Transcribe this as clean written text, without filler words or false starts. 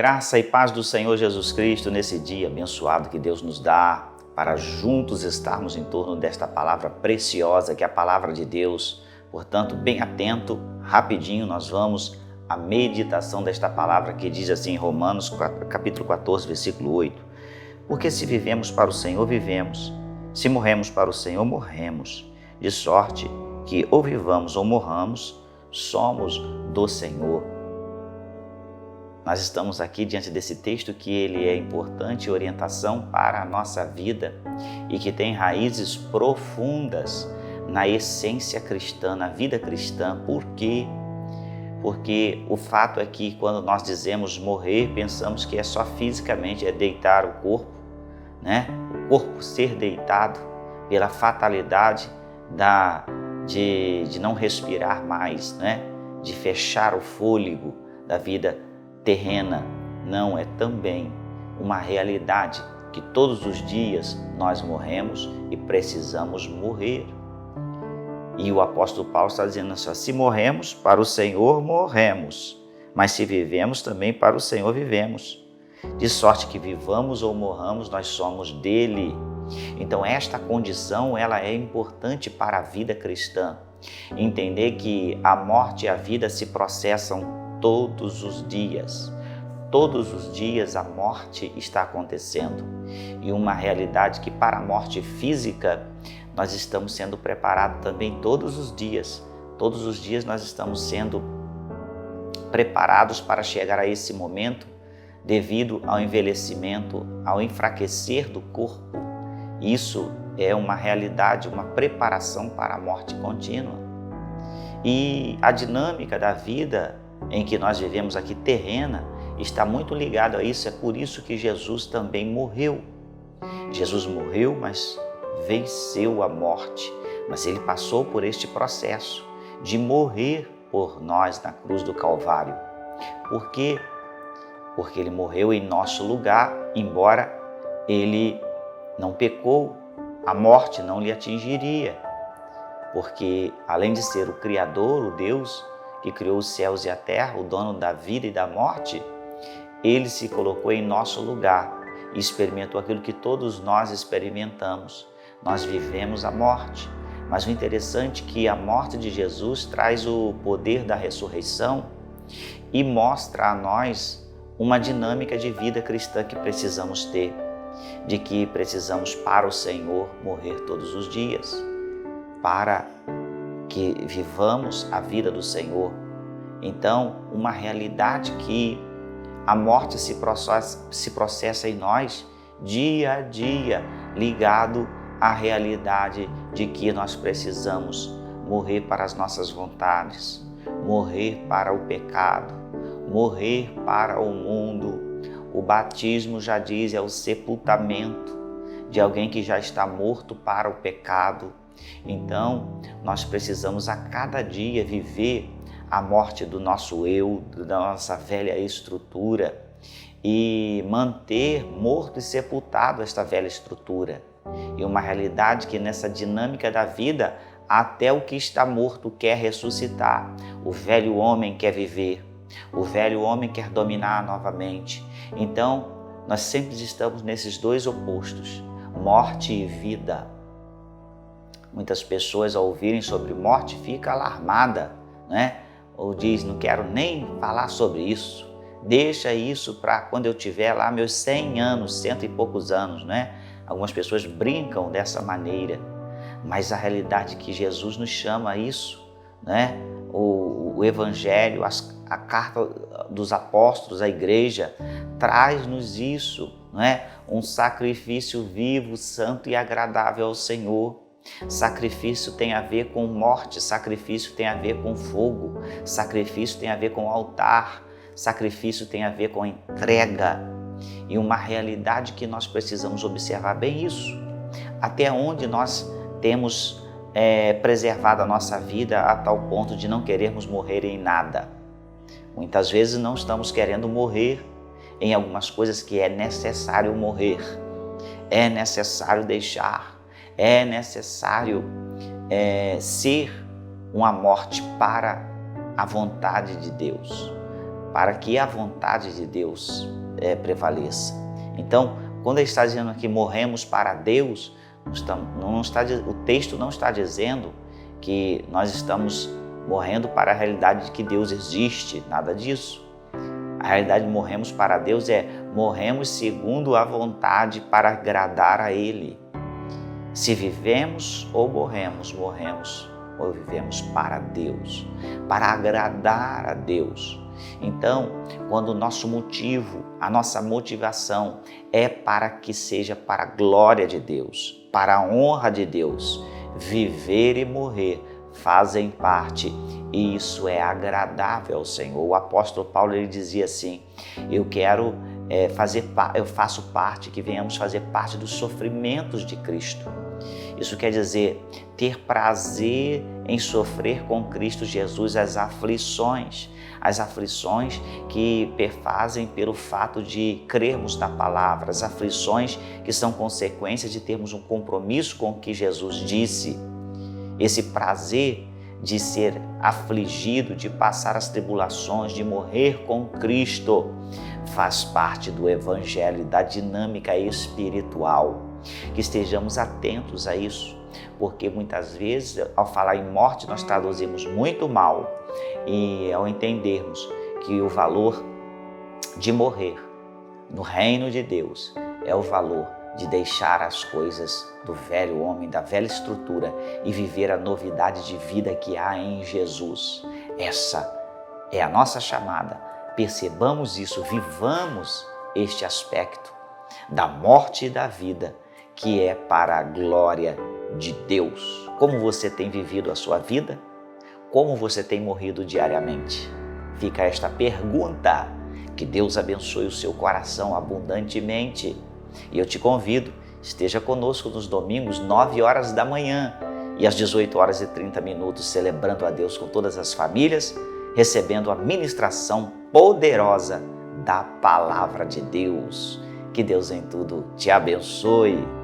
Graça e paz do Senhor Jesus Cristo nesse dia abençoado que Deus nos dá para juntos estarmos em torno desta palavra preciosa que é a palavra de Deus. Portanto, bem atento, rapidinho nós vamos à meditação desta palavra que diz assim em Romanos capítulo 14, versículo 8. Porque se vivemos para o Senhor, vivemos. Se morremos para o Senhor, morremos. De sorte que ou vivamos ou morramos, somos do Senhor. Nós estamos aqui diante desse texto que ele é importante orientação para a nossa vida e que tem raízes profundas na essência cristã, na vida cristã. Por quê? Porque o fato é que quando nós dizemos morrer, pensamos que é só fisicamente, é deitar o corpo, né? O corpo ser deitado pela fatalidade de não respirar mais, né? De fechar o fôlego da vida terrena. Não, é também uma realidade que todos os dias nós morremos e precisamos morrer. E o apóstolo Paulo está dizendo assim, se morremos para o Senhor, morremos, mas se vivemos também para o Senhor, vivemos. De sorte que vivamos ou morramos, nós somos dele. Então esta condição ela é importante para a vida cristã. Entender que a morte e a vida se processam todos os dias. Todos os dias a morte está acontecendo. E uma realidade que para a morte física nós estamos sendo preparados também todos os dias. Todos os dias nós estamos sendo preparados para chegar a esse momento devido ao envelhecimento, ao enfraquecer do corpo. Isso é uma realidade, uma preparação para a morte contínua. E a dinâmica da vida em que nós vivemos aqui terrena está muito ligado a isso. É por isso que Jesus também morreu. Jesus morreu, mas venceu a morte. Mas ele passou por este processo de morrer por nós na cruz do Calvário. Por quê? Porque ele morreu em nosso lugar, embora ele não pecou, a morte não lhe atingiria. Porque além de ser o Criador, o Deus que criou os céus e a terra, o dono da vida e da morte, ele se colocou em nosso lugar e experimentou aquilo que todos nós experimentamos. Nós vivemos a morte, mas o interessante é que a morte de Jesus traz o poder da ressurreição e mostra a nós uma dinâmica de vida cristã que precisamos ter, de que precisamos para o Senhor morrer todos os dias, para que vivamos a vida do Senhor. Então, uma realidade que a morte se processa em nós dia a dia, ligado à realidade de que nós precisamos morrer para as nossas vontades, morrer para o pecado, morrer para o mundo. O batismo já diz, é o sepultamento de alguém que já está morto para o pecado. Então, nós precisamos a cada dia viver a morte do nosso eu, da nossa velha estrutura e manter morto e sepultado esta velha estrutura. E uma realidade que nessa dinâmica da vida, até o que está morto quer ressuscitar. O velho homem quer viver, o velho homem quer dominar novamente. Então, nós sempre estamos nesses dois opostos, morte e vida. Muitas pessoas ao ouvirem sobre morte ficam alarmadas, né? Ou diz, não quero nem falar sobre isso, deixa isso para quando eu tiver lá meus 100 anos, 100 e poucos anos, né? Algumas pessoas brincam dessa maneira, mas a realidade é que Jesus nos chama a isso, né? O Evangelho, a carta dos apóstolos, a igreja, traz-nos isso, né? Um sacrifício vivo, santo e agradável ao Senhor. Sacrifício tem a ver com morte, sacrifício tem a ver com fogo, sacrifício tem a ver com altar, sacrifício tem a ver com entrega. E uma realidade que nós precisamos observar bem isso. Até onde nós temos preservado a nossa vida a tal ponto de não querermos morrer em nada. Muitas vezes não estamos querendo morrer em algumas coisas que é necessário morrer, é necessário deixar. É necessário ser uma morte para a vontade de Deus. para que a vontade de Deus prevaleça. Então, quando ele está dizendo que morremos para Deus, o texto não está dizendo que nós estamos morrendo para a realidade de que Deus existe, nada disso. A realidade de morremos para Deus morremos segundo a vontade para agradar a Ele. Se vivemos ou morremos ou vivemos para Deus, para agradar a Deus. Então, quando o nosso motivo, a nossa motivação é para que seja para a glória de Deus, para a honra de Deus, viver e morrer fazem parte e isso é agradável ao Senhor. O apóstolo Paulo ele dizia assim: eu faço parte, que venhamos fazer parte dos sofrimentos de Cristo. Isso quer dizer ter prazer em sofrer com Cristo Jesus as aflições que perfazem pelo fato de crermos na palavra, as aflições que são consequências de termos um compromisso com o que Jesus disse. Esse prazer de ser afligido, de passar as tribulações, de morrer com Cristo, faz parte do Evangelho e da dinâmica espiritual. Que estejamos atentos a isso, porque muitas vezes, ao falar em morte, nós traduzimos muito mal e ao entendermos que o valor de morrer no reino de Deus é o valor de deixar as coisas do velho homem, da velha estrutura e viver a novidade de vida que há em Jesus. Essa é a nossa chamada. Percebamos isso, vivamos este aspecto da morte e da vida, que é para a glória de Deus. Como você tem vivido a sua vida? Como você tem morrido diariamente? Fica esta pergunta. Que Deus abençoe o seu coração abundantemente. E eu te convido, esteja conosco nos domingos, 9 horas da manhã e às 18 horas e 30 minutos, celebrando a Deus com todas as famílias, recebendo a ministração poderosa da Palavra de Deus. Que Deus em tudo te abençoe.